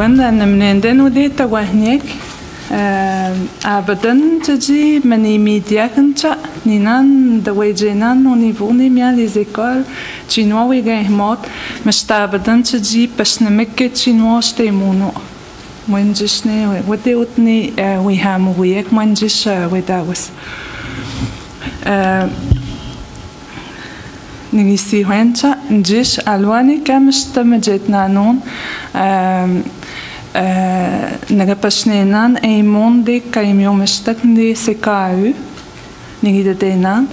وانا نمنندن ودي توهنيك أبداً تجي مني ميديا كنتا نينان دواجينان ونيفوني ميا les écoles chinois ويجاهمات مش تابداً تجي باش نمكة chinois شتيمونو وينجشني ودي وتني ويهامو وياك وينجش وداوس نيسي هنتا نجيش ألواني كمش تمجتنا نون نغبشنينان اي موندي كايميو مشتكني سكاو نيدتينان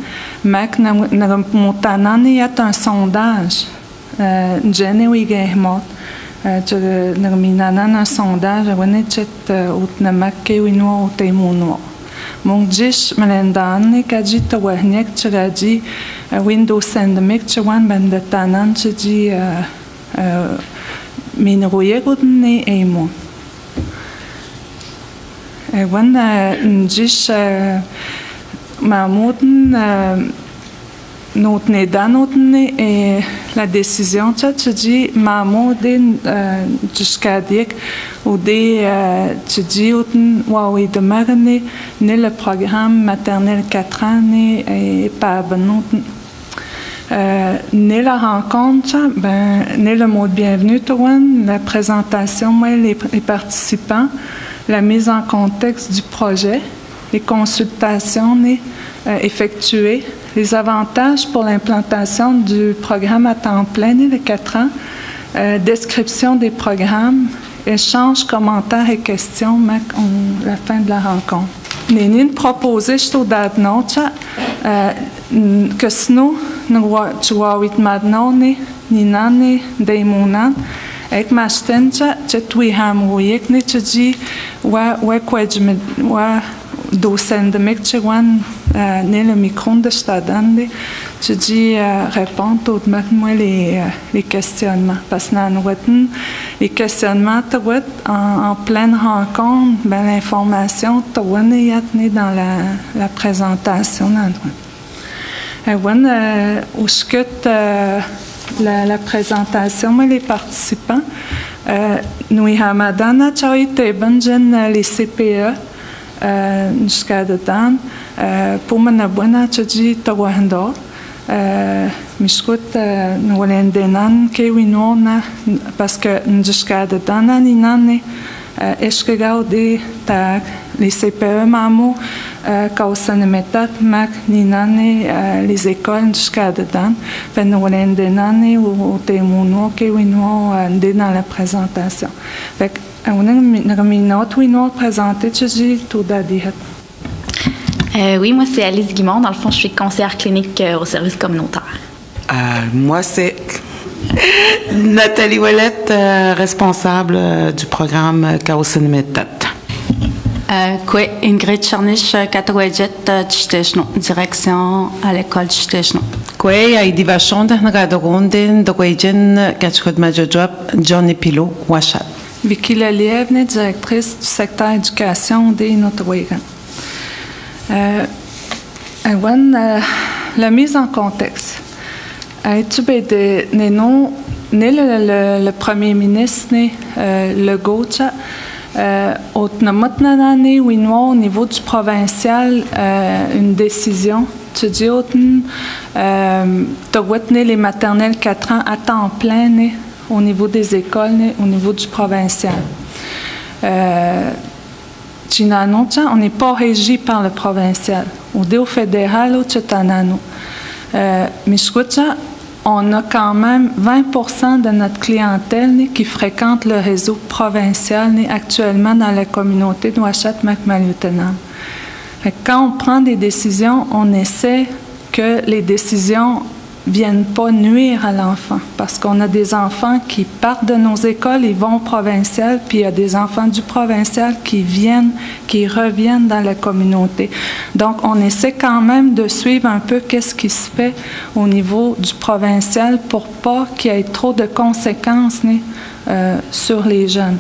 ماك نغموتاناني يات un sondage نجاني ويجاهمات نغمينانان un sondage ونجت وتنمكي وينو وتيمونو مونجيش ملنداني كاجي توهنيك تراجي ويندو سندميك تشوان بندتانان تجي من رويغودني ايمون وانا نجيش معمودن نوتني دانوتني la décision تجي معمودن جشكاديك ودي تجي وتن واوي دماغني ني le programme maternel 4 ans et pas benotن Né la rencontre, né le mot de bienvenue, la présentation, les participants, la mise en contexte du projet, les consultations effectuées, les avantages pour l'implantation du programme à temps plein, les 4 ans, description des programmes, échanges, commentaires et questions, la fin de la rencontre. Nénine proposé au dadnocha que sno nuwawit madnone ninane daimunan ek mastencha chetwiham woyek ne chji wa kwajme wa docent mek chwan ne le micron de stadande chji répondre aux les questionnements parce que les questionnements en pleine rencontre l'information est dans la présentation où ce que la présentation les participants nous hamadana chaite benjen les CPE jusqu'à dedans pour manabona chji tawando مشكوت نولندنان كيوينونا باسكو نجشكا دانا نيناني اشكاو دي تاك لي سي بي مامو كاوسانميتات ماك نيناني لي زيكول نجشكا دان فنولندناني وتيمونو كيوينو دي dans la présentation fait on a minute وينو présenter تجي تودا ديت Oui, moi c'est Alice Guimond. Dans le fond, je suis conseillère clinique au service communautaire. Moi c'est Nathalie Ouellette, responsable du programme Kaosenmetat. Quoi, Ingrid Charnish, Katouedjet, Tchtechno, direction à l'école Tchtechno. Quoi, Heidi Vachon, Nagadorondin, Doguejen, Katchkod Majojob, Johnny Pilo, Washat. Vicky Lelievne, directrice du secteur éducation de Notawega. La mise en contexte. Le premier ministre, le Gocha, au niveau du provincial, une décision. Tu dis, les maternelles 4 ans à temps plein au niveau des écoles, au niveau du provincial. On n'est pas régi par le provincial. Au fédéral, on a quand même 20% de notre clientèle qui fréquente le réseau provincial actuellement dans la communauté de Ouachat-Macmaliutenam. Quand on prend des décisions, on essaie que les décisions viennent pas nuire à l'enfant parce qu'on a des enfants qui partent de nos écoles, ils vont au provincial, puis il y a des enfants du provincial qui reviennent dans la communauté. Donc on essaie quand même de suivre un peu qu'est-ce qui se fait au niveau du provincial pour pas qu'il y ait trop de conséquences sur les jeunes.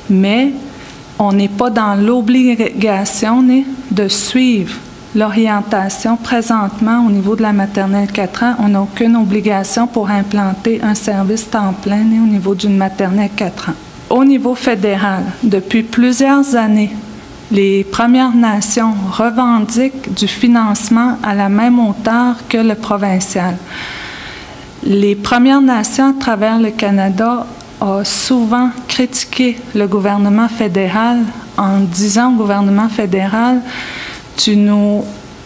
Mais on n'est pas dans l'obligation de suivre l'orientation présentement au niveau de la maternelle 4 ans. On n'a aucune obligation pour implanter un service temps plein au niveau d'une maternelle 4 ans. au niveau fédéral, depuis plusieurs années, les Premières Nations revendiquent du financement à la même hauteur que le provincial. Les Premières Nations à travers le Canada ont souvent critiqué le gouvernement fédéral en disant au gouvernement fédéral « tu nous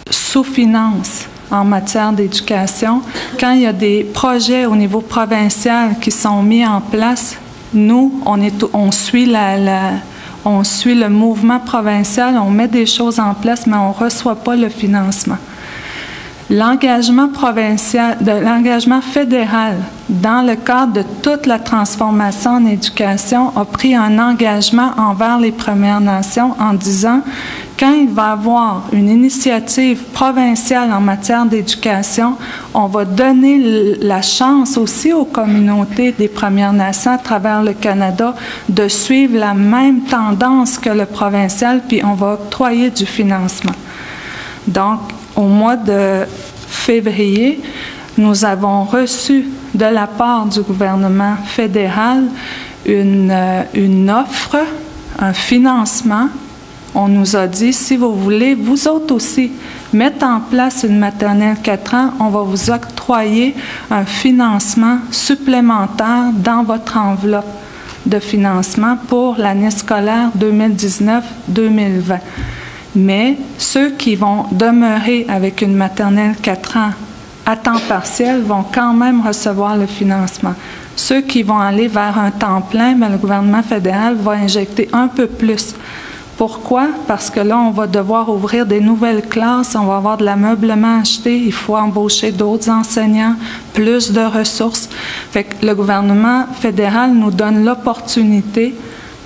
sous-finances en matière d'éducation. Quand il y a des projets au niveau provincial qui sont mis en place, nous, on suit le mouvement provincial, on met des choses en place, mais on ne reçoit pas le financement. » L'engagement provincial, l'engagement fédéral dans le cadre de toute la transformation en éducation a pris un engagement envers les Premières Nations en disant quand il va y avoir une initiative provinciale en matière d'éducation, on va donner la chance aussi aux communautés des Premières Nations à travers le Canada de suivre la même tendance que le provincial, puis on va octroyer du financement. Donc, au mois de février, nous avons reçu de la part du gouvernement fédéral une offre, un financement. On nous a dit, si vous voulez, vous autres aussi, mettre en place une maternelle 4 ans, on va vous octroyer un financement supplémentaire dans votre enveloppe de financement pour l'année scolaire 2019-2020. Mais ceux qui vont demeurer avec une maternelle 4 ans à temps partiel vont quand même recevoir le financement. Ceux qui vont aller vers un temps plein, bien, le gouvernement fédéral va injecter un peu plus. Pourquoi? Parce que là, on va devoir ouvrir des nouvelles classes, on va avoir de l'ameublement acheté, il faut embaucher d'autres enseignants, plus de ressources. Fait que le gouvernement fédéral nous donne l'opportunité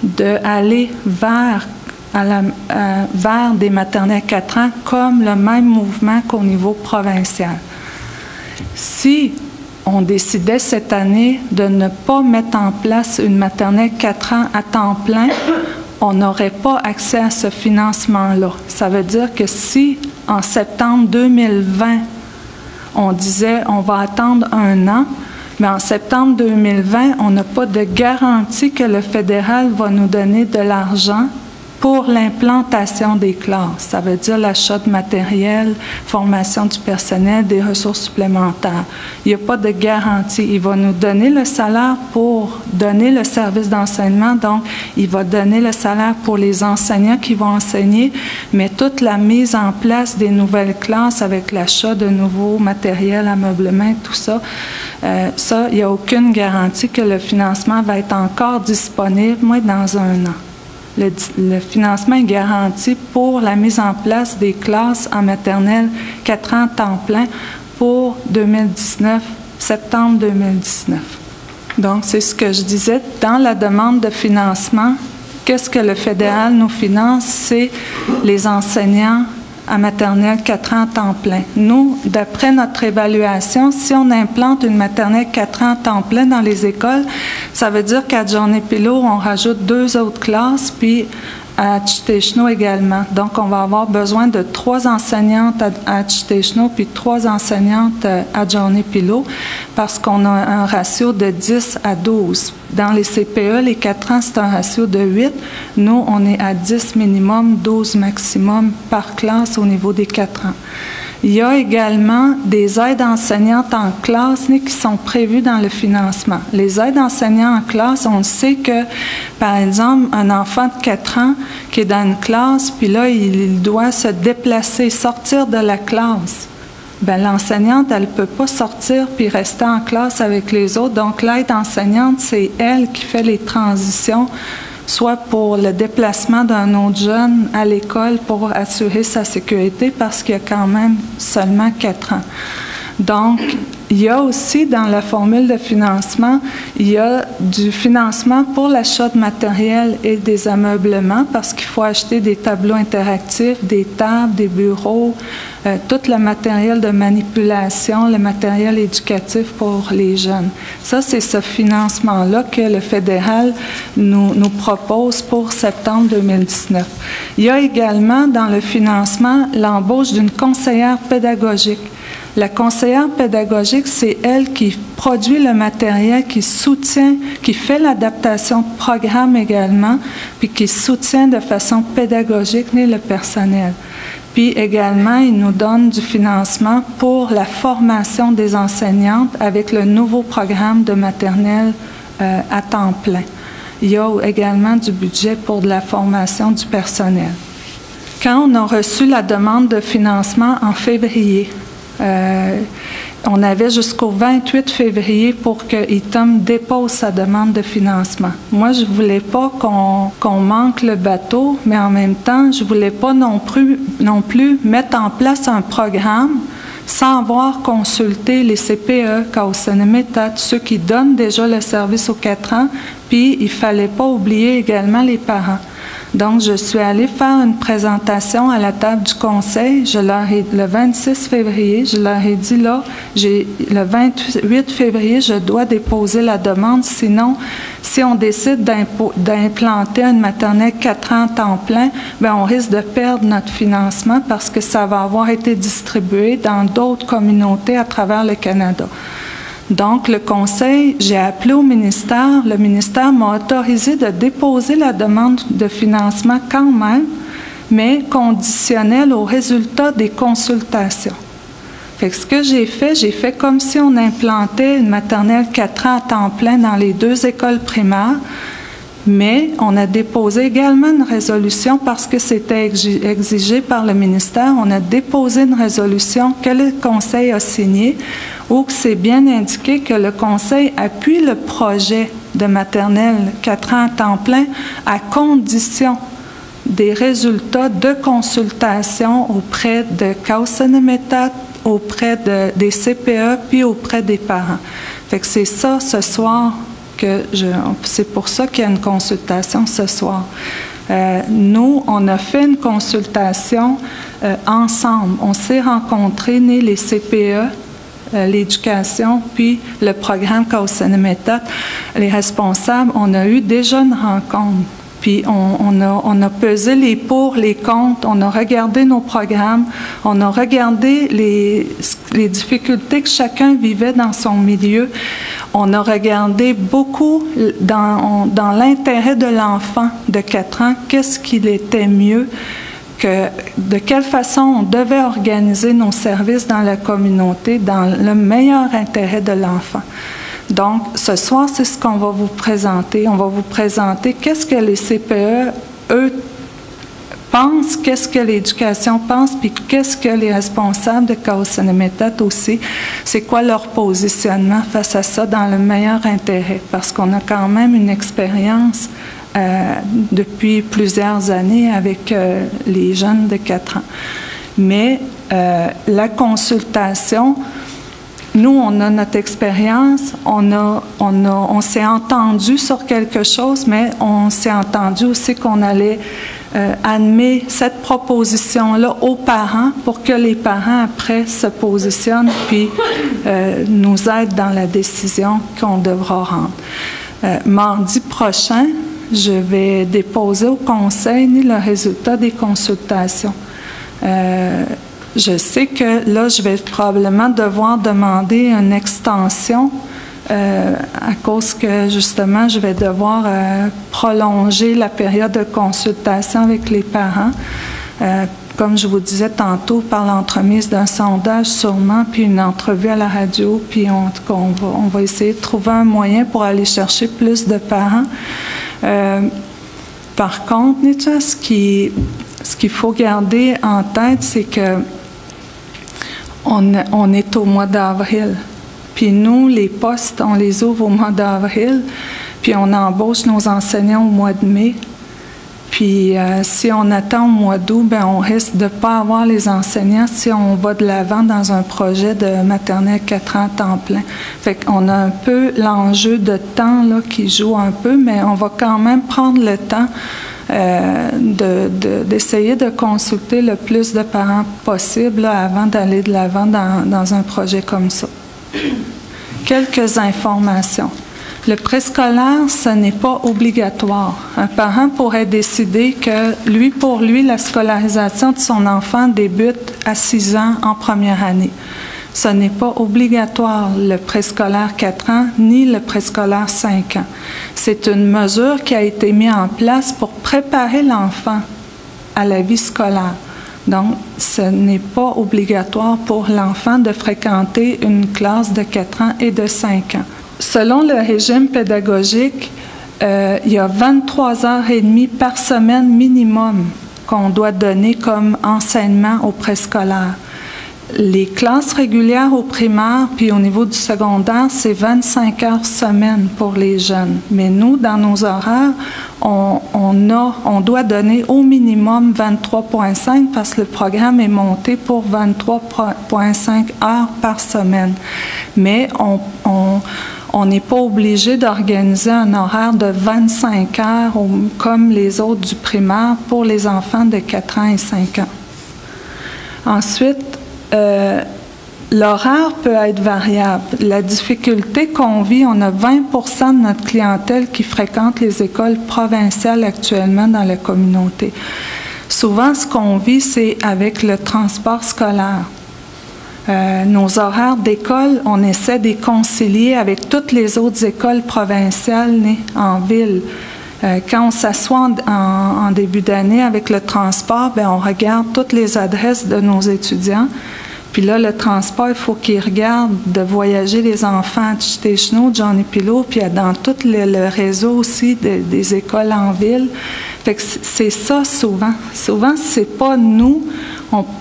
d'aller vers des maternelles 4 ans comme le même mouvement qu'au niveau provincial. Si on décidait cette année de ne pas mettre en place une maternelle 4 ans à temps plein, on n'aurait pas accès à ce financement-là. Ça veut dire que si, en septembre 2020, on disait on va attendre 1 an, mais en septembre 2020, on n'a pas de garantie que le fédéral va nous donner de l'argent pour l'implantation des classes. Ça veut dire l'achat de matériel, formation du personnel, des ressources supplémentaires. Il n'y a pas de garantie. Il va nous donner le salaire pour donner le service d'enseignement, donc il va donner le salaire pour les enseignants qui vont enseigner, mais toute la mise en place des nouvelles classes avec l'achat de nouveaux matériels, ameublement, tout ça, il n'y a aucune garantie que le financement va être encore disponible, moi, dans 1 an. Le financement est garanti pour la mise en place des classes en maternelle 4 ans temps plein pour 2019, septembre 2019. Donc, c'est ce que je disais. Dans la demande de financement, qu'est-ce que le fédéral nous finance? C'est les enseignants à maternelle 4 ans temps plein. Nous, d'après notre évaluation, si on implante une maternelle 4 ans temps plein dans les écoles, ça veut dire qu'à Johnny-Pillow, on rajoute 2 autres classes, puis à Chiteshno également. Donc, on va avoir besoin de 3 enseignantes à Chiteshno, puis 3 enseignantes à Johnny-Pillow, parce qu'on a un ratio de 10 à 12. Dans les CPE, les 4 ans, c'est un ratio de 8. Nous, on est à 10 minimum, 12 maximum par classe au niveau des 4 ans. Il y a également des aides enseignantes en classe qui sont prévues dans le financement. Les aides enseignantes en classe, on sait que, par exemple, un enfant de 4 ans qui est dans une classe, puis là, il doit se déplacer, sortir de la classe. Bien, l'enseignante, elle ne peut pas sortir puis rester en classe avec les autres. Donc, l'aide enseignante, c'est elle qui fait les transitions, soit pour le déplacement d'un autre jeune à l'école pour assurer sa sécurité parce qu'il y a quand même seulement 4 ans. Donc, il y a aussi dans la formule de financement, il y a du financement pour l'achat de matériel et des ameublements parce qu'il faut acheter des tableaux interactifs, des tables, des bureaux, tout le matériel de manipulation, le matériel éducatif pour les jeunes. Ça, c'est ce financement-là que le fédéral nous propose pour septembre 2019. Il y a également dans le financement l'embauche d'une conseillère pédagogique. La conseillère pédagogique, c'est elle qui produit le matériel, qui soutient, qui fait l'adaptation de programme également, puis qui soutient de façon pédagogique le personnel. Puis également, il nous donne du financement pour la formation des enseignantes avec le nouveau programme de maternelle à temps plein. Il y a également du budget pour de la formation du personnel. Quand on a reçu la demande de financement en février, on avait jusqu'au 28 février pour que ITOM dépose sa demande de financement. Moi, je ne voulais pas qu'on manque le bateau, mais en même temps, je ne voulais pas non plus mettre en place un programme sans avoir consulté les CPE, Kaohsianemetat, ceux qui donnent déjà le service aux 4 ans, puis il ne fallait pas oublier également les parents. Donc, je suis allée faire une présentation à la table du conseil. Le 26 février, je leur ai dit, là, le 28 février, je dois déposer la demande. Sinon, si on décide d'implanter une maternelle 4 ans temps plein, bien, on risque de perdre notre financement parce que ça va avoir été distribué dans d'autres communautés à travers le Canada. Donc, le conseil, j'ai appelé au ministère. Le ministère m'a autorisé de déposer la demande de financement quand même, mais conditionnelle au résultat des consultations. Fait que ce que j'ai fait comme si on implantait une maternelle 4 ans à temps plein dans les 2 écoles primaires, mais on a déposé également une résolution parce que c'était exigé par le ministère. On a déposé une résolution que le conseil a signée où c'est bien indiqué que le conseil appuie le projet de maternelle 4 ans à temps plein à condition des résultats de consultation auprès de Kaohsianemetat, auprès des CPE, puis auprès des parents. Fait que c'est ça ce soir c'est pour ça qu'il y a une consultation ce soir. Nous, on a fait une consultation ensemble. On s'est rencontrés, les CPE, l'éducation, puis le programme Kaohsianemetat, les responsables. On a eu déjà une rencontre. Puis on a pesé les pour, les contre, on a regardé nos programmes, on a regardé les difficultés que chacun vivait dans son milieu. On a regardé beaucoup dans l'intérêt de l'enfant de 4 ans, qu'est-ce qu'il était mieux, de quelle façon on devait organiser nos services dans la communauté dans le meilleur intérêt de l'enfant. Donc, ce soir, c'est ce qu'on va vous présenter. On va vous présenter qu'est-ce que les CPE, eux, pensent, qu'est-ce que l'éducation pense, puis qu'est-ce que les responsables de Kaohsianemetat aussi, c'est quoi leur positionnement face à ça dans le meilleur intérêt, parce qu'on a quand même une expérience depuis plusieurs années avec les jeunes de 4 ans. Mais la consultation, nous, on a notre expérience, on s'est entendu sur quelque chose, mais on s'est entendu aussi qu'on allait amener cette proposition-là aux parents pour que les parents, après, se positionnent puis nous aident dans la décision qu'on devra rendre. Mardi prochain, je vais déposer au conseil le résultat des consultations. Je sais que là, je vais probablement devoir demander une extension à cause que, justement, je vais devoir prolonger la période de consultation avec les parents. Comme je vous disais tantôt, par l'entremise d'un sondage sûrement, puis une entrevue à la radio, puis en tout cas, on va essayer de trouver un moyen pour aller chercher plus de parents. Par contre, ce qu'il faut garder en tête, c'est que on est au mois d'avril. Puis nous, les postes, on les ouvre au mois d'avril, puis on embauche nos enseignants au mois de mai. Puis si on attend au mois d'août, bien, on risque de ne pas avoir les enseignants si on va de l'avant dans un projet de maternelle 4 ans temps plein. Fait qu'on a un peu l'enjeu de temps là, qui joue un peu, mais on va quand même prendre le temps d'essayer de consulter le plus de parents possible là, avant d'aller de l'avant dans un projet comme ça. Quelques informations. Le préscolaire, ce n'est pas obligatoire. Un parent pourrait décider que, pour lui, la scolarisation de son enfant débute à 6 ans en première année. Ce n'est pas obligatoire le préscolaire 4 ans ni le préscolaire 5 ans. C'est une mesure qui a été mise en place pour préparer l'enfant à la vie scolaire. Donc, ce n'est pas obligatoire pour l'enfant de fréquenter une classe de 4 ans et de 5 ans. Selon le régime pédagogique, il y a 23h30 par semaine minimum qu'on doit donner comme enseignement au préscolaire. Les classes régulières au primaire puis au niveau du secondaire, c'est 25 heures semaine pour les jeunes. Mais nous, dans nos horaires, on doit donner au minimum 23,5 parce que le programme est monté pour 23,5 heures par semaine. Mais on n'est pas obligé d'organiser un horaire de 25 heures comme les autres du primaire pour les enfants de 4 ans et 5 ans. Ensuite, l'horaire peut être variable. La difficulté qu'on vit, on a 20% de notre clientèle qui fréquente les écoles provinciales actuellement dans la communauté. Souvent, ce qu'on vit, c'est avec le transport scolaire. Nos horaires d'école, on essaie de les concilier avec toutes les autres écoles provinciales en ville. Quand on s'assoit en début d'année avec le transport, bien, on regarde toutes les adresses de nos étudiants. Puis là, le transport, il faut qu'ils regardent de voyager les enfants à Chiteshno, Johnny Pillow, puis dans tout le réseau aussi des écoles en ville. Fait que c'est ça souvent. Souvent, c'est pas nous,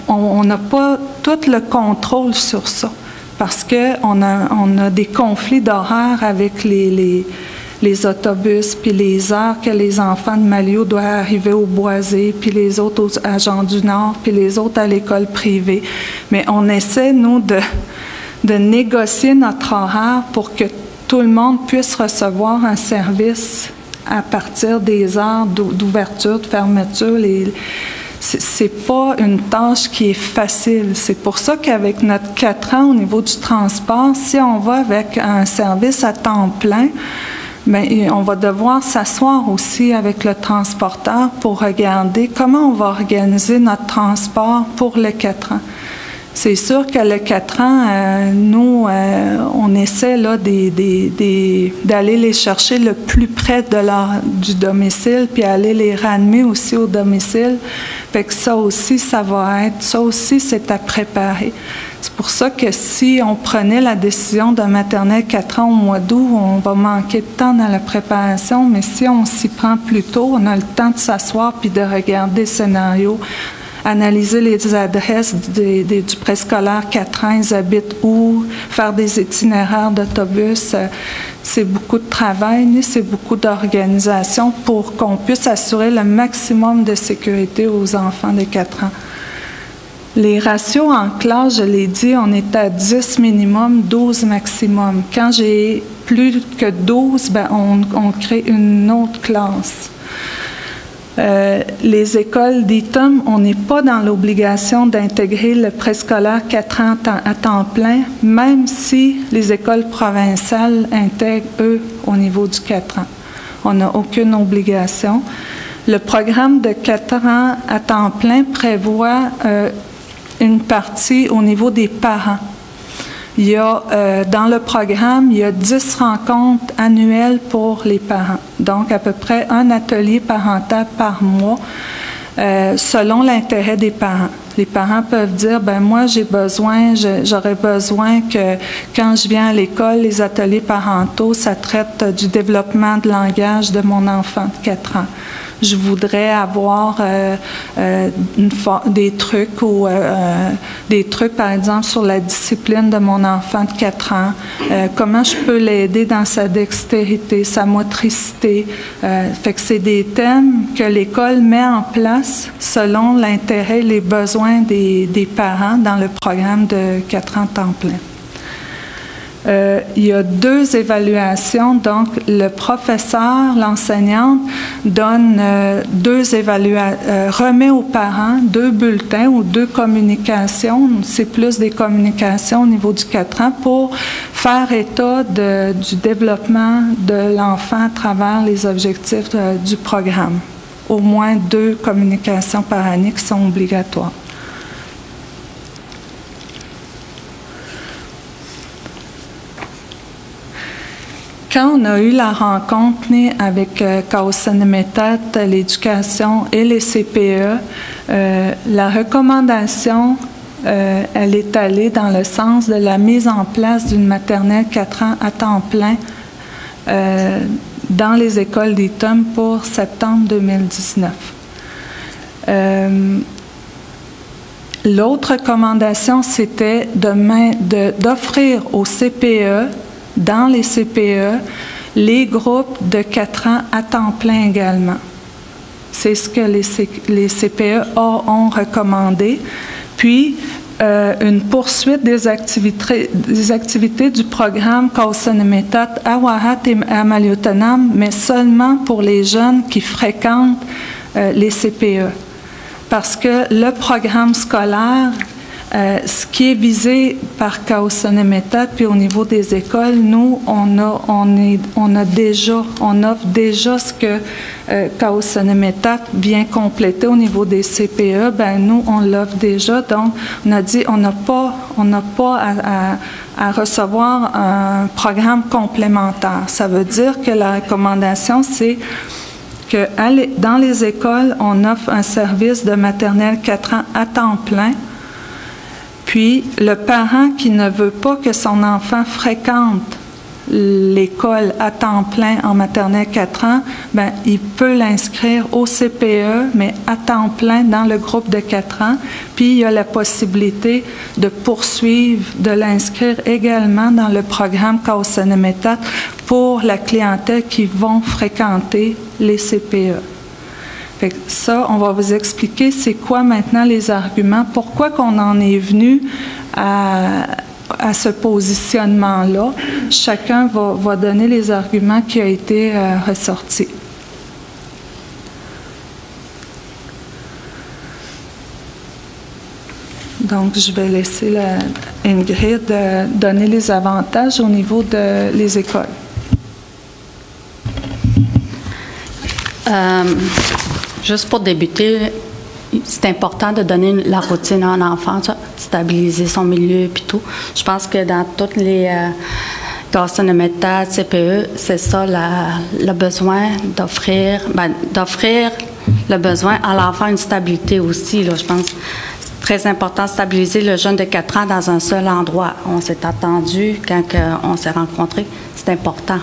on n'a pas tout le contrôle sur ça parce qu'on a des conflits d'horaire avec les autobus, puis les heures que les enfants de Malio doivent arriver au Boisé, puis les autres à Jean du Nord, puis les autres à l'école privée. Mais on essaie, nous, de négocier notre horaire pour que tout le monde puisse recevoir un service à partir des heures d'ouverture, de fermeture. C'est pas une tâche qui est facile. C'est pour ça qu'avec notre 4 ans au niveau du transport, si on va avec un service à temps plein, bien, on va devoir s'asseoir aussi avec le transporteur pour regarder comment on va organiser notre transport pour le 4 ans. C'est sûr que le 4 ans, nous, on essaie là, d'aller les chercher le plus près du domicile, puis aller les ramener aussi au domicile. Fait que ça aussi, c'est à préparer. C'est pour ça que si on prenait la décision de maternelle 4 ans au mois d'août, on va manquer de temps dans la préparation, mais si on s'y prend plus tôt, on a le temps de s'asseoir puis de regarder le scénario, analyser les adresses du préscolaire 4 ans, ils habitent où, faire des itinéraires d'autobus. C'est beaucoup de travail, c'est beaucoup d'organisation pour qu'on puisse assurer le maximum de sécurité aux enfants de 4 ans. Les ratios en classe, je l'ai dit, on est à 10 minimum, 12 maximum. Quand j'ai plus que 12, ben on crée une autre classe. Les écoles d'ITEM, on n'est pas dans l'obligation d'intégrer le préscolaire 4 ans à temps plein, même si les écoles provinciales intègrent, eux, au niveau du 4 ans. On n'a aucune obligation. Le programme de 4 ans à temps plein prévoit une partie au niveau des parents. Il y a, dans le programme, il y a 10 rencontres annuelles pour les parents. Donc, à peu près un atelier parental par mois, selon l'intérêt des parents. Les parents peuvent dire, ben moi, j'aurais besoin que quand je viens à l'école, les ateliers parentaux, ça traite du développement de langage de mon enfant de 4 ans. Je voudrais avoir des trucs par exemple, sur la discipline de mon enfant de 4 ans. Comment je peux l'aider dans sa dextérité, sa motricité. Fait que c'est des thèmes que l'école met en place selon l'intérêt et les besoins des parents dans le programme de 4 ans temps plein. Il y a 2 évaluations, donc le professeur, l'enseignante donne remet aux parents 2 bulletins ou 2 communications, c'est plus des communications au niveau du 4 ans pour faire état du développement de l'enfant à travers les objectifs du programme. Au moins 2 communications par année qui sont obligatoires. quand on a eu la rencontre avec Kaosanemetat, l'éducation et les CPE, la recommandation, elle est allée dans le sens de la mise en place d'une maternelle 4 ans à temps plein dans les écoles d'Eton pour septembre 2019. L'autre recommandation, c'était d'offrir aux CPE, dans les CPE, les groupes de 4 ans à temps plein également. C'est ce que les CPE ont recommandé. Puis, une poursuite des activités du programme Kaosanemetat à Wahat et à Maliotenam, mais seulement pour les jeunes qui fréquentent les CPE. Parce que le programme scolaire, ce qui est visé par Kaosanemetat, puis au niveau des écoles, nous, on offre déjà ce que Kaosanemetat vient compléter au niveau des CPE. Ben nous, on l'offre déjà. Donc, on a dit, on n'a pas à recevoir un programme complémentaire. Ça veut dire que la recommandation, c'est que dans les écoles, on offre un service de maternelle 4 ans à temps plein. Puis, le parent qui ne veut pas que son enfant fréquente l'école à temps plein en maternelle 4 ans, ben, il peut l'inscrire au CPE, mais à temps plein dans le groupe de 4 ans. Puis, il y a la possibilité de poursuivre, de l'inscrire également dans le programme Kaosanemetat pour la clientèle qui vont fréquenter les CPE. Fait que ça, on va vous expliquer c'est quoi maintenant les arguments, pourquoi qu'on en est venu à ce positionnement-là. Chacun va donner les arguments qui ont été ressortis. Donc, je vais laisser Ingrid donner les avantages au niveau des écoles. Juste pour débuter, c'est important de donner la routine à un enfant, stabiliser son milieu et tout. Je pense que dans toutes les Kaosanemetat, CPE, c'est ça le besoin d'offrir le besoin à l'enfant une stabilité aussi. Là, je pense que c'est très important de stabiliser le jeune de 4 ans dans un seul endroit. On s'est attendu quand on s'est rencontrés. C'est important.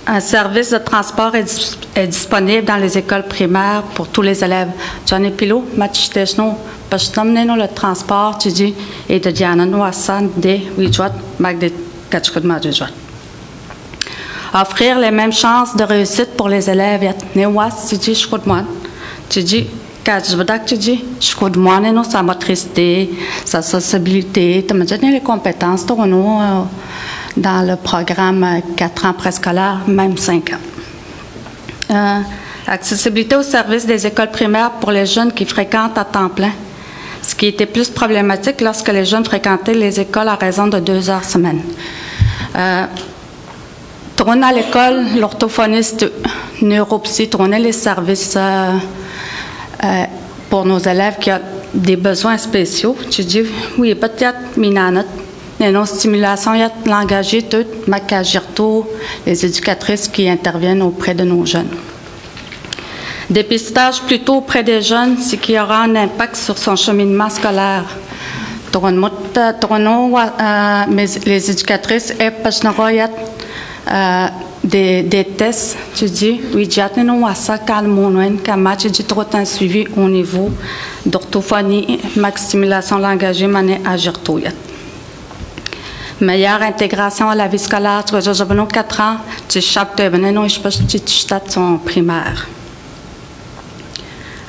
Un service de transport est disponible dans les écoles primaires pour tous les élèves. Johnny Pilot, Matchtechno, Pashtamneno, le transport, tu dis, et de Dianan Wassan, de Wijwat, Magde Kachkudma Wijwat. Offrir les mêmes chances de réussite pour les élèves. Newas, tu dis, Shkudman, tu dis, Kachbadak, tu dis, Shkudman, sa motricité, sa sensibilité, tu me donnes les compétences, dans le programme 4 ans préscolaire, même 5 ans. Accessibilité aux services des écoles primaires pour les jeunes qui fréquentent à temps plein, ce qui était plus problématique lorsque les jeunes fréquentaient les écoles à raison de 2 heures semaine. Tourner à l'école, l'orthophoniste, neuropsy, tourner les services pour nos élèves qui ont des besoins spéciaux. Tu dis, oui, peut-être, minanot. Les non-stimulations, il y a l'engagé, tout, Macagirto, les éducatrices qui interviennent auprès de nos jeunes. Dépistage plutôt auprès des jeunes, c'est qu'il y aura un impact sur son cheminement scolaire. Les éducatrices, des tests, tu dis, oui, j'ai un suivi au niveau d'orthophonie, stimulation langagée, mané agirto. Meilleure intégration à la vie scolaire. Tu vois, j'ai 4 ans, tu chapes, son primaire.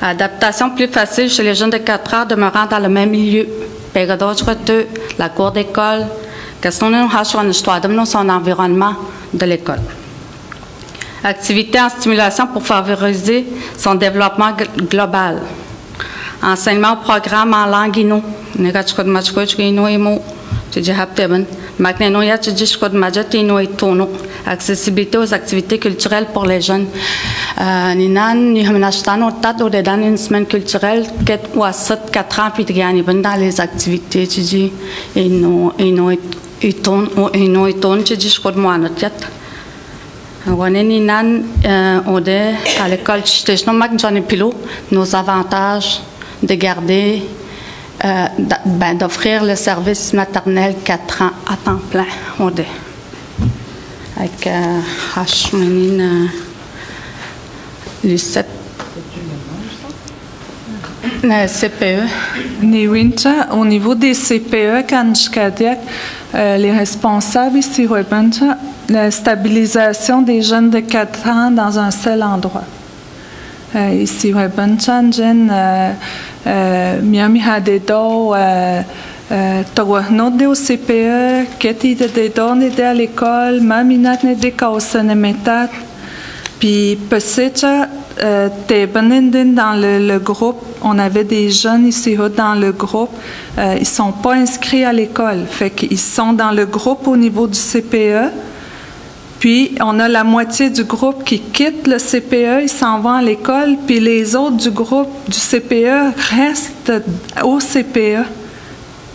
Adaptation plus facile chez les jeunes de 4 ans demeurant dans le même milieu. La cour d'école, son environnement de l'école. Activité en stimulation pour favoriser son développement global. Enseignement au programme en langue Innu. Tiji Hapteben, Maknenoya Tiji Shkod Majatino et Tono, accessibilité aux activités culturelles pour les jeunes. Ninan, Nihamanastan, au tas de dans une semaine culturelle, 4 ou 4 ans, puis dans les activités, Tiji, et non, Tiji Shkod Moanotiat. Ninan, à l'école Station Mac Johnny Pilot, nos avantages de garder. D'offrir le service maternel 4 ans à temps plein. Avec les 7 CPE. Au niveau des CPE, les responsables ici, la stabilisation des jeunes de 4 ans dans un seul endroit. Ici, Miami Hadedo, Toguahnode au CPE, Keti de Dedon à l'école, Maminat de Kaosanemetat, puis Pessecha, Tebenenden dans le groupe. On avait des jeunes ici dans le groupe. Ils ne sont pas inscrits à l'école. Fait qu'ils sont dans le groupe au niveau du CPE. Puis, on a la moitié du groupe qui quitte le CPE, ils s'en vont à l'école, puis les autres du groupe du CPE restent au CPE.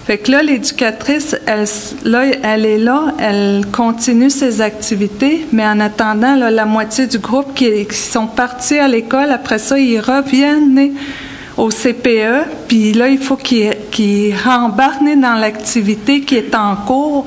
Fait que là, l'éducatrice, elle est là, elle continue ses activités, mais en attendant, là, la moitié du groupe qui sont partis à l'école, après ça, ils reviennent au CPE, puis là, il faut qu'ils rembarquent dans l'activité qui est en cours.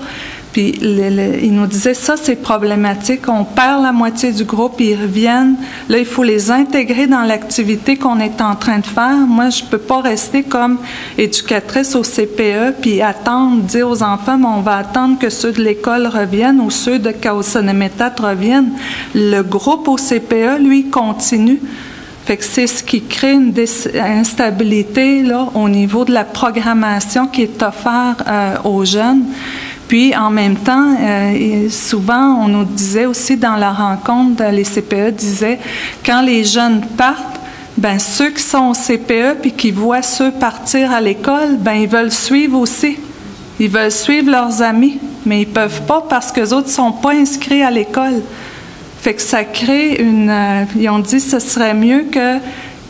Puis il nous disait, ça c'est problématique, on perd la moitié du groupe, ils reviennent, là il faut les intégrer dans l'activité qu'on est en train de faire. Moi je ne peux pas rester comme éducatrice au CPE puis attendre, dire aux enfants, mais on va attendre que ceux de l'école reviennent ou ceux de Kaosanemetat reviennent. Le groupe au CPE, lui, continue. Fait que c'est ce qui crée une instabilité là, au niveau de la programmation qui est offerte aux jeunes. Puis, en même temps, souvent, on nous disait aussi dans la rencontre, les CPE disaient, quand les jeunes partent, ben ceux qui sont au CPE puis qui voient ceux partir à l'école, ben ils veulent suivre aussi. Ils veulent suivre leurs amis, mais ils peuvent pas parce que les autres sont pas inscrits à l'école. Fait que ça crée ils ont dit, ce serait mieux que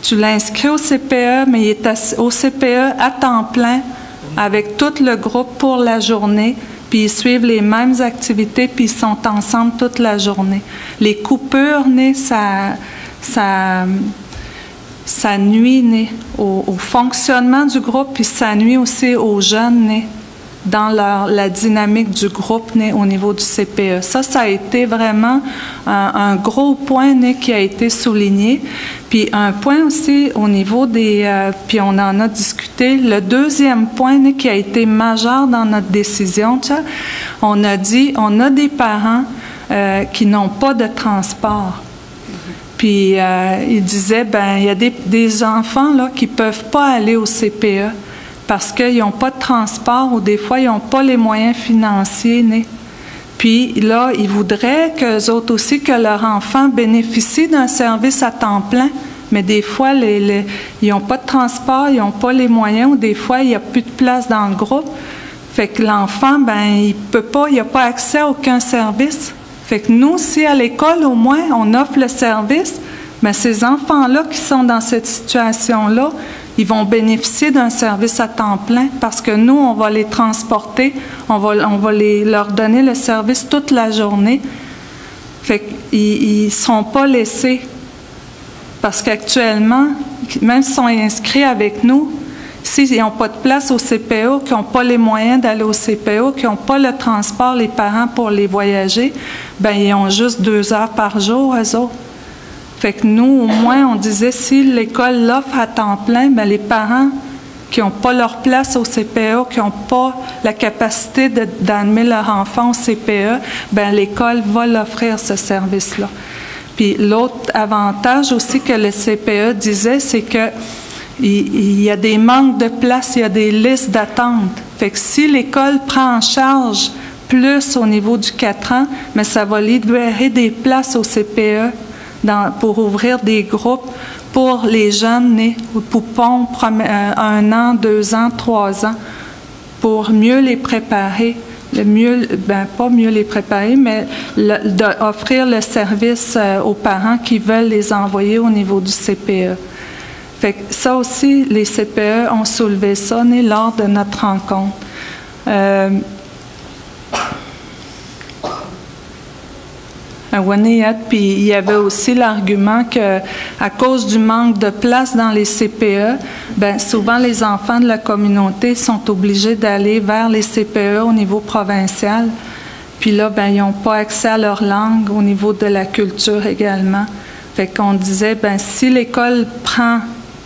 tu l'inscris au CPE, mais il est au CPE à temps plein avec tout le groupe pour la journée. Puis ils suivent les mêmes activités, puis ils sont ensemble toute la journée. Les coupures, ça nuit au fonctionnement du groupe, puis ça nuit aussi aux jeunes dans la dynamique du groupe au niveau du CPE. Ça a été vraiment un gros point qui a été souligné. Puis un point aussi au niveau puis on en a discuté, le deuxième point qui a été majeur dans notre décision, on a dit, on a des parents qui n'ont pas de transport. Puis il disait, ben il y a des enfants là qui peuvent pas aller au CPE parce qu'ils n'ont pas de transport ou des fois ils n'ont pas les moyens financiers. Puis là, ils voudraient qu'eux autres aussi, que leur enfant bénéficie d'un service à temps plein, mais des fois, ils n'ont pas de transport, ils n'ont pas les moyens, ou des fois, il n'y a plus de place dans le groupe. Fait que l'enfant, ben, il n'a pas accès à aucun service. Fait que nous, si à l'école, au moins, on offre le service, bien, ces enfants-là qui sont dans cette situation-là, ils vont bénéficier d'un service à temps plein parce que nous, on va les transporter, on va leur donner le service toute la journée. Fait qu'ils ne seront pas laissés parce qu'actuellement, même s'ils sont inscrits avec nous, s'ils n'ont pas de place au CPE, qui n'ont pas les moyens d'aller au CPE, qui n'ont pas le transport, les parents, pour les voyager, bien, ils ont juste 2 heures par jour, eux autres. Fait que nous, au moins, on disait, si l'école l'offre à temps plein, bien, les parents qui n'ont pas leur place au CPE, qui n'ont pas la capacité d'amener leur enfant au CPE, bien, l'école va l'offrir ce service-là. Puis l'autre avantage aussi que le CPE disait, c'est que il y a des manques de place, il y a des listes d'attente. Fait que si l'école prend en charge plus au niveau du 4 ans, mais ça va libérer des places au CPE pour ouvrir des groupes pour les jeunes nés au poupon 1 an, 2 ans, 3 ans, pour mieux les préparer. Pas mieux les préparer, mais offrir le service aux parents qui veulent les envoyer au niveau du CPE. Fait que ça aussi, les CPE ont soulevé ça lors de notre rencontre. Puis il y avait aussi l'argument que, à cause du manque de place dans les CPE, souvent les enfants de la communauté sont obligés d'aller vers les CPE au niveau provincial. Puis là, ils n'ont pas accès à leur langue au niveau de la culture également. Fait qu'on disait, si l'école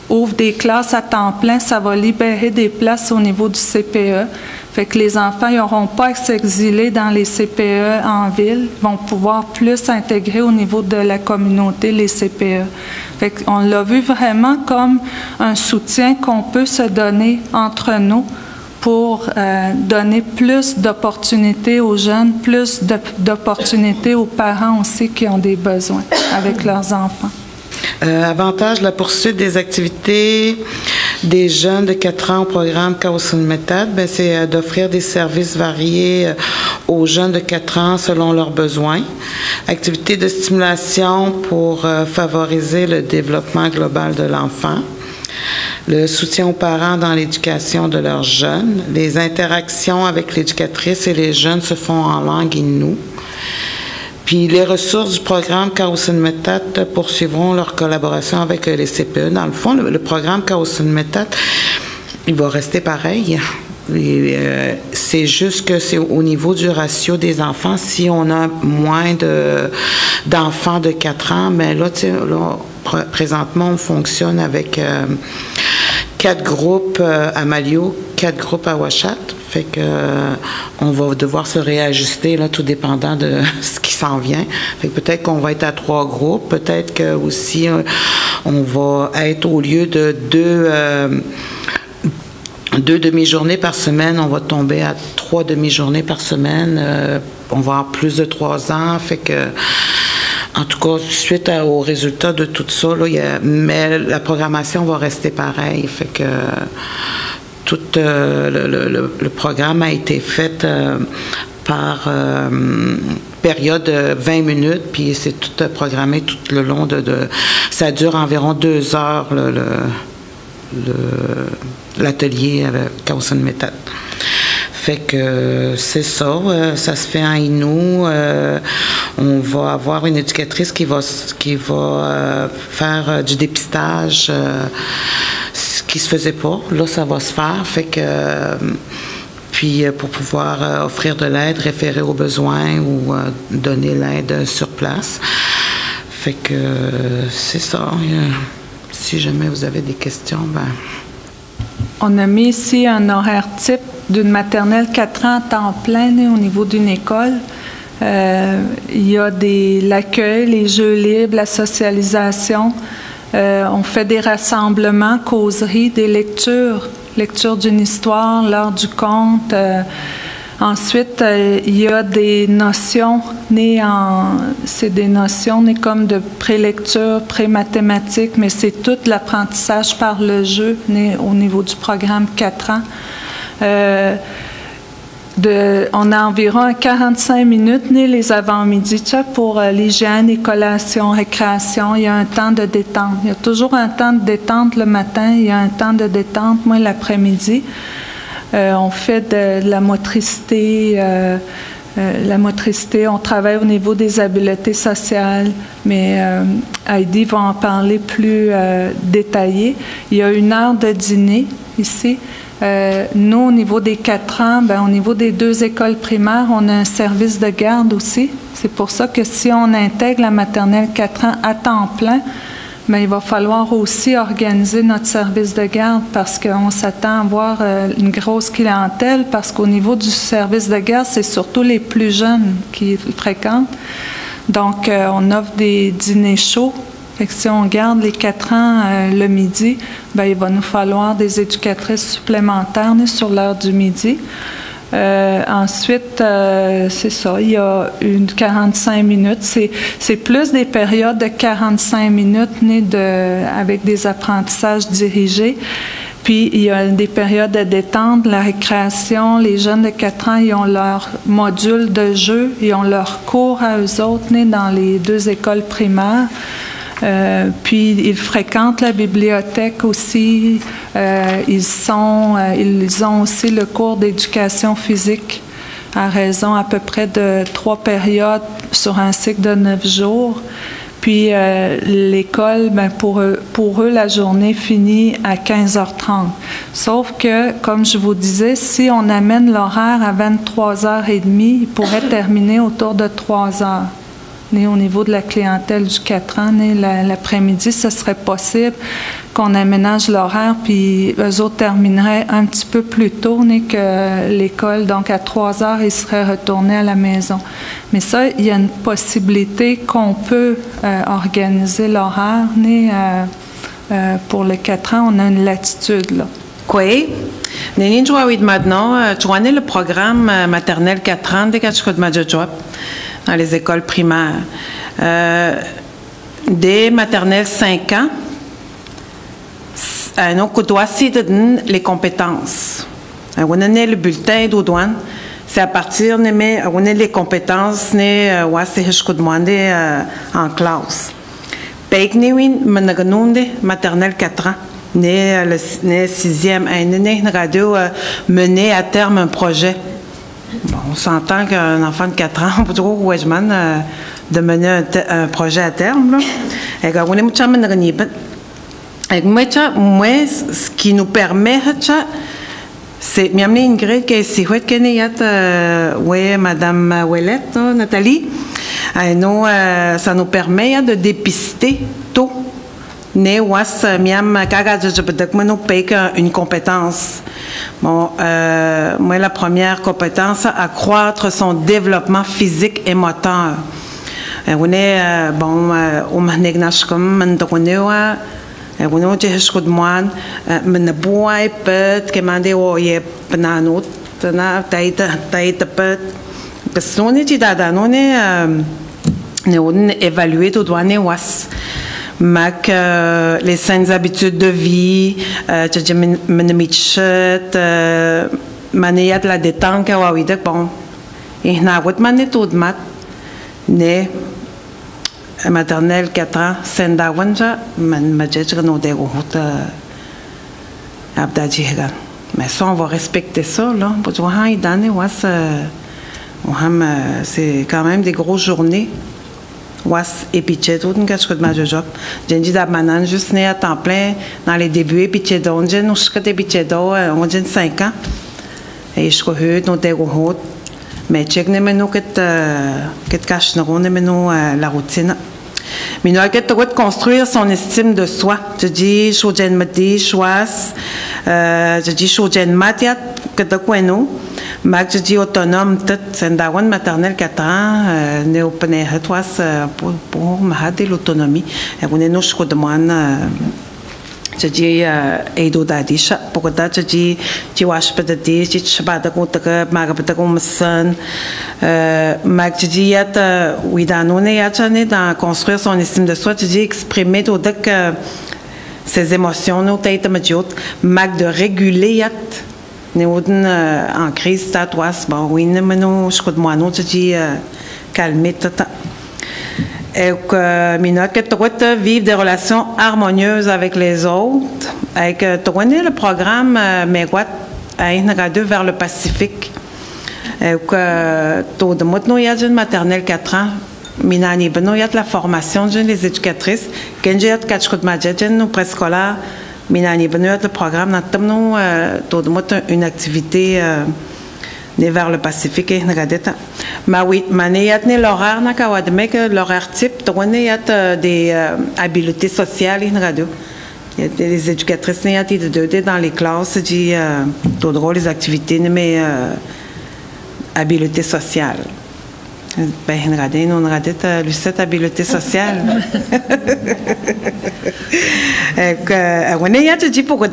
ouvre des classes à temps plein, ça va libérer des places au niveau du CPE. Fait que les enfants n'auront pas à s'exiler dans les CPE en ville, vont pouvoir plus s'intégrer au niveau de la communauté, les CPE. Fait qu'on l'a vu vraiment comme un soutien qu'on peut se donner entre nous pour donner plus d'opportunités aux jeunes, plus d'opportunités aux parents aussi qui ont des besoins avec leurs enfants. Avantage de la poursuite des activités des jeunes de 4 ans au programme Kaosun Method, c'est d'offrir des services variés aux jeunes de 4 ans selon leurs besoins. Activités de stimulation pour favoriser le développement global de l'enfant. Le soutien aux parents dans l'éducation de leurs jeunes. Les interactions avec l'éducatrice et les jeunes se font en langue Innu. Puis les ressources du programme Kaosun Method poursuivront leur collaboration avec les CPE. Dans le fond, le programme Kaosun Method, il va rester pareil. C'est juste que c'est au niveau du ratio des enfants. Si on a moins d'enfants de 4 ans, mais là, présentement, on fonctionne avec 4 groupes à Malio, 4 groupes à Ouachat. Fait que on va devoir se réajuster là, tout dépendant de ce qui s'en vient. Fait que peut-être qu'on va être à 3 groupes, peut-être que aussi on va être au lieu de 2 demi-journées par semaine, on va tomber à 3 demi-journées par semaine. On va avoir plus de 3 ans. Fait que en tout cas, suite aux résultats de tout ça, là, mais la programmation va rester pareille. Fait que tout le programme a été fait par période de 20 minutes, puis c'est tout programmé tout le long ça dure environ 2 heures l'atelier avec Kaosun Method. Fait que c'est ça, ça se fait en Innu. On va avoir une éducatrice qui va faire du dépistage, ce qui se faisait pas. Là, ça va se faire. Fait que puis pour pouvoir offrir de l'aide, référer aux besoins ou donner l'aide sur place. Fait que c'est ça. Si jamais vous avez des questions, On a mis ici un horaire type d'une maternelle 4 ans à temps plein au niveau d'une école. Il y a l'accueil, les jeux libres, la socialisation. On fait des rassemblements, causeries, des lectures d'une histoire, l'heure du conte. Ensuite, il y a des notions c'est des notions nées comme de prélecture, pré-mathématiques, mais c'est tout l'apprentissage par le jeu né au niveau du programme 4 ans. On a environ 45 minutes les avant-midi pour l'hygiène, les collations, récréation. Il y a un temps de détente. Il y a toujours un temps de détente le matin, il y a un temps de détente, l'après-midi. On fait de la motricité. On travaille au niveau des habiletés sociales, mais Heidi va en parler plus détaillé. Il y a 1 heure de dîner ici. Nous, au niveau des 4 ans, au niveau des 2 écoles primaires, on a un service de garde aussi. C'est pour ça que si on intègre la maternelle 4 ans à temps plein, il va falloir aussi organiser notre service de garde parce qu'on s'attend à avoir une grosse clientèle parce qu'au niveau du service de garde, c'est surtout les plus jeunes qui fréquentent. Donc, on offre des dîners chauds. Fait que si on garde les 4 ans le midi, il va nous falloir des éducatrices supplémentaires sur l'heure du midi. Ensuite, c'est ça, il y a 45 minutes. C'est plus des périodes de 45 minutes avec des apprentissages dirigés. Puis, il y a des périodes de détente, la récréation. Les jeunes de 4 ans, ils ont leur module de jeu, ils ont leur cours à eux autres, nés dans les 2 écoles primaires. Puis, ils fréquentent la bibliothèque aussi. Ils ont aussi le cours d'éducation physique à raison à peu près de 3 périodes sur un cycle de 9 jours. Puis l'école, ben pour eux, la journée finit à 15h30. Sauf que, comme je vous disais, si on amène l'horaire à 23h30, il pourrait terminer autour de 3h. Au niveau de la clientèle du 4 ans, l'après-midi, ce serait possible qu'on aménage l'horaire, puis eux autres termineraient un petit peu plus tôt que l'école. Donc, à 3h, ils seraient retournés à la maison. Mais ça, il y a une possibilité qu'on peut organiser l'horaire. Pour les 4 ans, on a une latitude, là. Oui. Nénin Jouawid maintenant, tu connais le programme maternel 4 ans de Kachkodmadjadjouap dans les écoles primaires. Des maternelles 5 ans, on doit donner les compétences. On a le bulletin de douane, c'est à partir de les compétences en classe. Peknewin, maternelle 4 ans. Le 6e année, radio mener à terme un projet. Bon, on s'entend qu'un enfant de 4 ans, on peut toujours de mener un projet à terme. Moi, ce qui nous permet, c'est Ingrid qui est ici, Madame Ouellette, Nathalie, ça nous permet de dépister tôt. Une compétence. Bon, moi, la première compétence, accroître son développement physique et moteur. On est, bon, on a les saines habitudes de vie, manière de la détente, bon, et maternelle 4 ans, mais ça, on va respecter ça, là. C'est quand même des grosses journées. Was épichéto d'un quelque chose de majeur. J'ai dit d'abandonner juste né à temps plein dans les débuts épichéto. On j'ai nous jusqu'à épichéto, on j'ai 5 ans. Et je crois que nous déroulons. Mais check ne menu que cache ne ronde menu la routine. Mais nous avons construire son estime de soi. Je dis je me dis choix. Je dis je matiat que de quoi nous. Je dis autonome, c'est une maternelle 4 ans, nous avons pour l'autonomie. Et on est nous, je demande, je dis, aido d'adis, pour que je dis, tu vois, je peux te dire, je sais pas de quoi tu veux, je peux me sonner. Je dis, oui, dans construire son estime de soi, je dis, exprimer tout ses émotions, nos têtes, de réguler, en crise, bon, oui, je crois que moi, je dis, calmer, et que vivre des relations harmonieuses avec les autres, avec le programme Megwat vers le Pacifique, et que tout de monde, il y a une maternelle 4 ans, minani, il y a de la formation des éducatrices, qu'il y a de préscolaire. Minani le programme nous une activité vers le Pacifique et mais oui l'horaire l'horaire type des habiletés sociales il y a des éducatrices dans les classes dit tout drôle les activités mais habiletés sociales. Ben, on a Lucette habileté sociale. On est tu dis pourquoi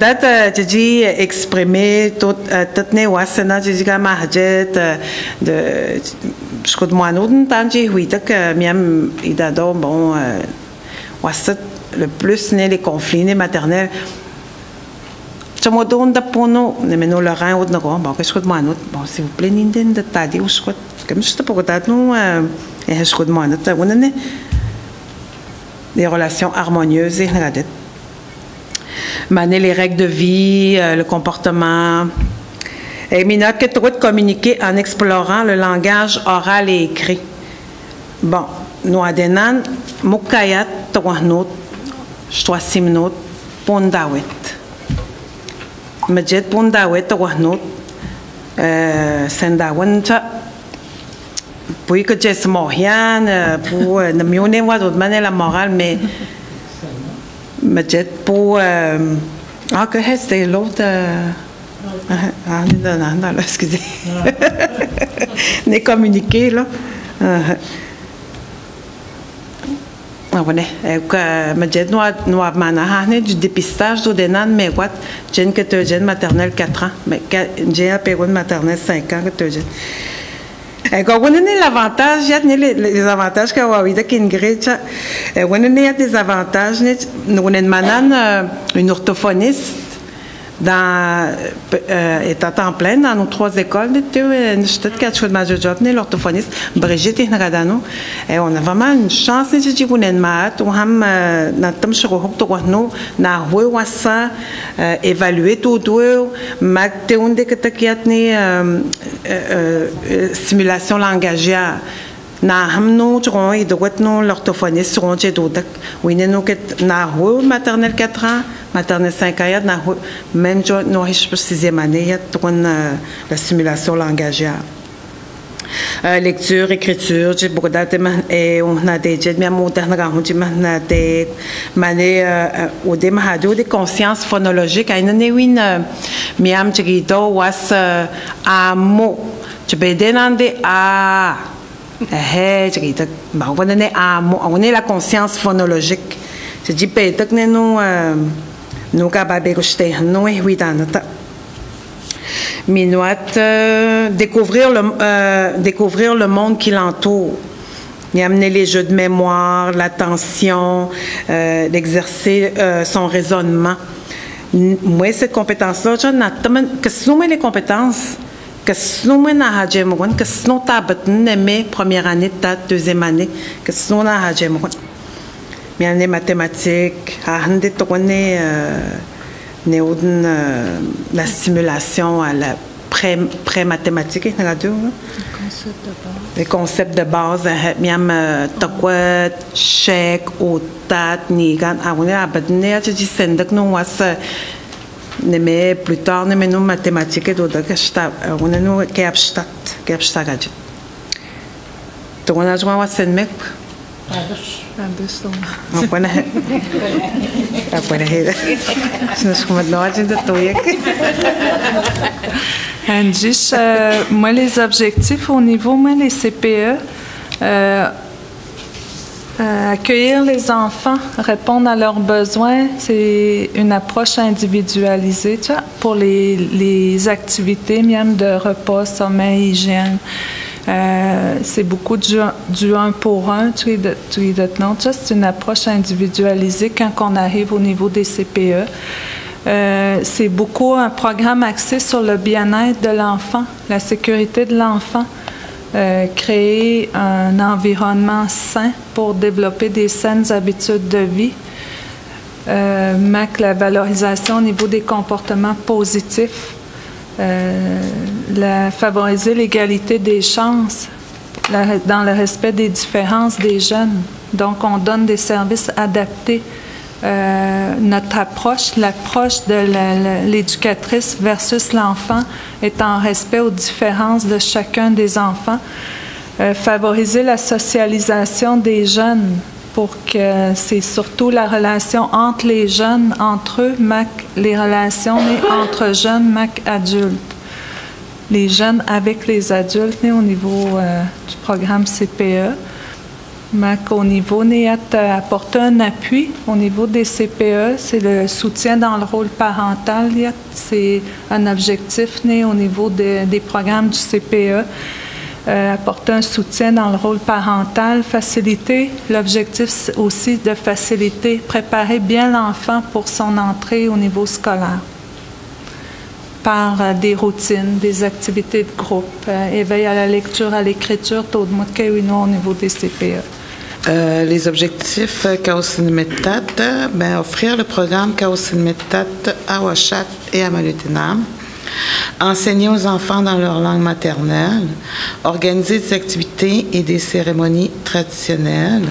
tu dis exprimer toute ne wasana tu dis comme Mahajet de je crois moi nous tant j'ai oui que miam il adore bon wasat le plus né les conflits né maternels je me donne de pour nous, mais nous le rend au Nord, bon, qu'est-ce que moi nous, bon, s'il vous plaît, n'indien de t'aider ou je crois, comme je te pour nous, et je crois moi nous, on a des relations harmonieuses et regarde, maner les règles de vie, le comportement. Et minot que tu de communiquer en explorant le langage oral et écrit. Bon, nous adenan, mukayat, 3 minutes, 3 minutes, pondawet. Majet pondawet, 3 minutes, sendawan, puis que j'ai ce moyen, pour ne mieux voir d'autres manières la morale, mais majet pour. Ah, que c'est l'autre. Non, excusez. N'est communiqué, là. Voilà. Nous avons du dépistage de Denan, mais what? J'ai une catégorie maternelle 4 ans, mais j'ai un période maternelle 5 ans. Quand on a l'avantage, il y a les avantages que vous avez qu'Ingrid, on a des avantages. Nous avons une orthophoniste dans état temps plein dans nos 3 écoles l'orthophoniste Brigitte et Naradano et on a vraiment une chance de dire qu'on est maths on a notre chirurgie nous na wasa évaluer tout maths on dit que t'as simulation langagière na hamno turon et droit non l'orthophoniste sur on j'ai d'autres oui nous que na maternelle 4 ans maternelle 5 ans na même jo no riche pour 6e année la simulation langagière lecture écriture j'ai beaucoup d'attention et on a des j'ai bien moderne on dit maintenant des mané au démarrage des consciences phonologiques à une néwin miam chiquito was amo tu peux demander à on est la conscience phonologique. Je dis peut-être que nous capables de nous et oui dans notre découvrir le monde qui l'entoure. Il amener les jeux de mémoire, l'attention, d'exercer son raisonnement. Moi cette compétence-là, que ce sont les compétences. Que si nous avons que si nous avons première année, 2e année, que si nous avons les mathématiques, la simulation à la pré-mathématique, les concepts de base, chèque, otat, nigan, on mais plus tard, nous avons mathématiques et d'autres on a nous qui abstract. Donc on a joué à Saint-Mec. Moi, les objectifs au niveau, les CPE, accueillir les enfants, répondre à leurs besoins, c'est une approche individualisée pour les activités, même de repas, sommeil, hygiène. C'est beaucoup du 1 pour 1, c'est une approche individualisée quand on arrive au niveau des CPE. C'est beaucoup un programme axé sur le bien-être de l'enfant, la sécurité de l'enfant. Créer un environnement sain pour développer des saines habitudes de vie. La valorisation au niveau des comportements positifs. Favoriser l'égalité des chances dans le respect des différences des jeunes. Donc, on donne des services adaptés. Notre approche, l'approche de l'éducatrice versus l'enfant est en respect aux différences de chacun des enfants. Favoriser la socialisation des jeunes pour que c'est surtout la relation entre les jeunes, entre eux, les relations entre jeunes, adultes. Les jeunes avec les adultes au niveau du programme CPE. Au niveau apporter un appui au niveau des CPE, c'est le soutien dans le rôle parental. C'est un objectif au niveau des programmes du CPE. Apporter un soutien dans le rôle parental, faciliter. L'objectif c'est aussi de faciliter, préparer bien l'enfant pour son entrée au niveau scolaire. par des routines, des activités de groupe, éveil à la lecture, à l'écriture, tout le monde au niveau des CPE. Les objectifs Kaosinmetat, offrir le programme Kaosinmetat à Uashat et à Maliotenam, enseigner aux enfants dans leur langue maternelle, organiser des activités et des cérémonies traditionnelles,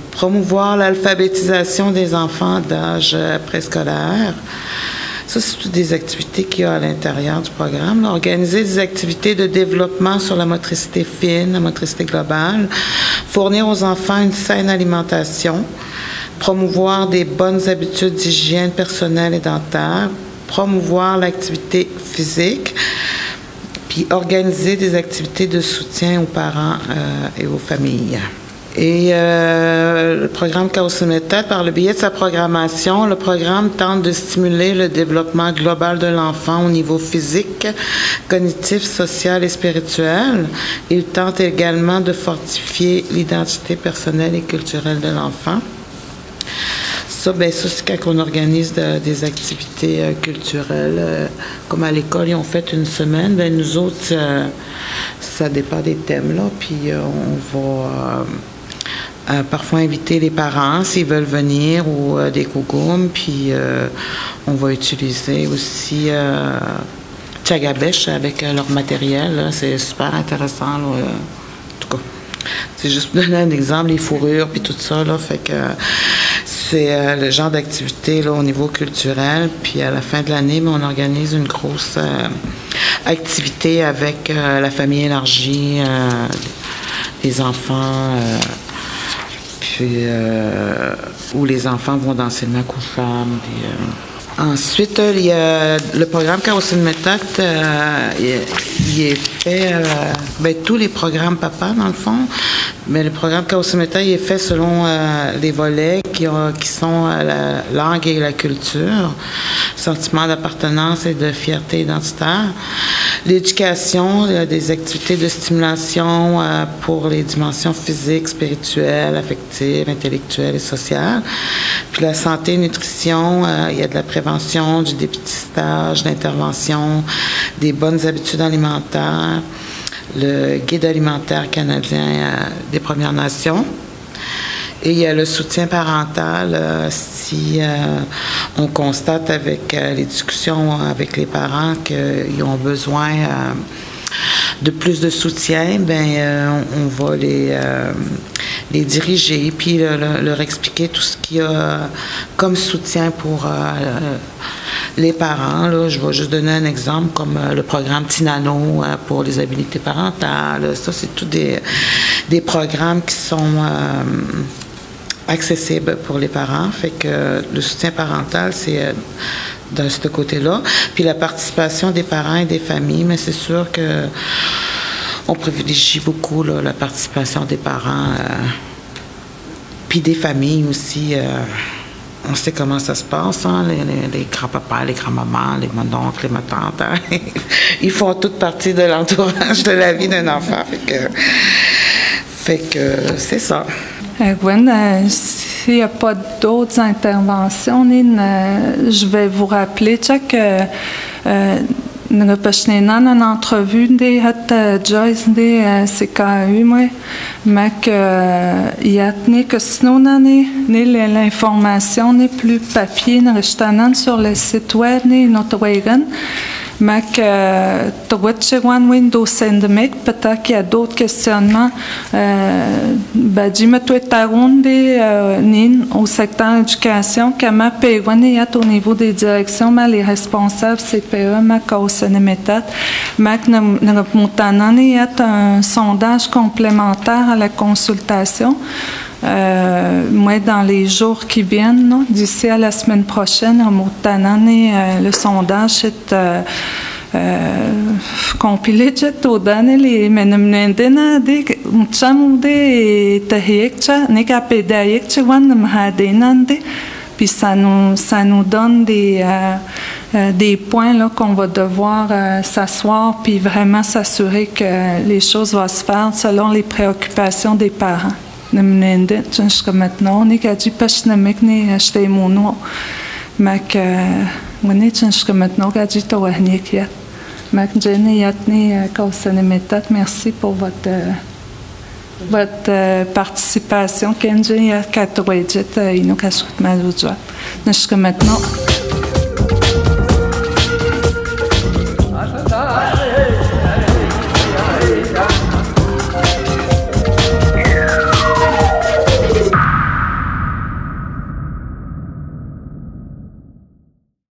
promouvoir l'alphabétisation des enfants d'âge préscolaire. Ça, c'est toutes des activités qu'il y a à l'intérieur du programme. Organiser des activités de développement sur la motricité fine, la motricité globale, fournir aux enfants une saine alimentation, promouvoir des bonnes habitudes d'hygiène personnelle et dentaire, promouvoir l'activité physique, puis organiser des activités de soutien aux parents et aux familles. Et le programme Kaosinmetat, par le biais de sa programmation, le programme tente de stimuler le développement global de l'enfant au niveau physique, cognitif, social et spirituel. Il tente également de fortifier l'identité personnelle et culturelle de l'enfant. Ça, c'est quand on organise des activités culturelles. Comme à l'école, ils ont fait une semaine. Nous autres, ça dépend des thèmes, là. Puis on va parfois inviter les parents s'ils veulent venir ou des kougoum. Puis on va utiliser aussi Tchagabesh avec leur matériel. Là. C'est super intéressant. Là. En tout cas, c'est juste pour donner un exemple, les fourrures puis tout ça. Là, fait que c'est le genre d'activité là, au niveau culturel. Puis à la fin de l'année, on organise une grosse activité avec la famille élargie, les enfants, puis où les enfants vont danser le Makoufam. Ensuite, il y a le programme Kaosinmetat, il est fait, tous les programmes papa, dans le fond, mais le programme Kaosinmetat, il est fait selon les volets qui sont la langue et la culture, sentiment d'appartenance et de fierté identitaire. L'éducation, il y a des activités de stimulation pour les dimensions physiques, spirituelles, affectives, intellectuelles et sociales. Puis la santé et nutrition, il y a de la prévention, du dépistage, d'intervention, des bonnes habitudes alimentaires, le guide alimentaire canadien des Premières Nations. Et il y a le soutien parental si on constate avec les discussions avec les parents qu'ils ont besoin de plus de soutien, on va les diriger puis leur expliquer tout ce qu'il y a comme soutien pour les parents. Là, je vais juste donner un exemple comme le programme Tinano pour les habilités parentales. Ça, c'est tous des programmes qui sont accessible pour les parents. Fait que le soutien parental, c'est de ce côté-là. Puis la participation des parents et des familles, mais c'est sûr que on privilégie beaucoup là, la participation des parents puis des familles aussi. On sait comment ça se passe, hein, les grands-papas, les grands-mamans, les mononcles, les tantes. Hein. Ils font toute partie de l'entourage de la vie d'un enfant. Fait que c'est ça. Gwen, s'il n'y a pas d'autres interventions, je vais vous rappeler que nous avons une entrevue de Joyce de CKU, mais que sinon l'information n'est plus papier, sur le site web de notre wagon. Mais Windows Sendemic, peut-être qu'il y a d'autres questionnements. Au secteur éducation, comment au niveau des directions, les responsables CPE, Kaosinmetat, il y a un sondage complémentaire à la consultation. Moi, dans les jours qui viennent, d'ici à la semaine prochaine, le sondage est compilé les puis ça nous donne des points là, qu'on va devoir s'asseoir puis vraiment s'assurer que les choses vont se faire selon les préoccupations des parents. Jusqu'à maintenant, on est qu'à du pêche mais que ونيتش نشكمتنا وقاعدين وهنيك يا ما كنجيني ياتني كوسنة ميتات merci pour votre participation كنجي كاتويجت إنه كشفت مالوجوا نشكمتنا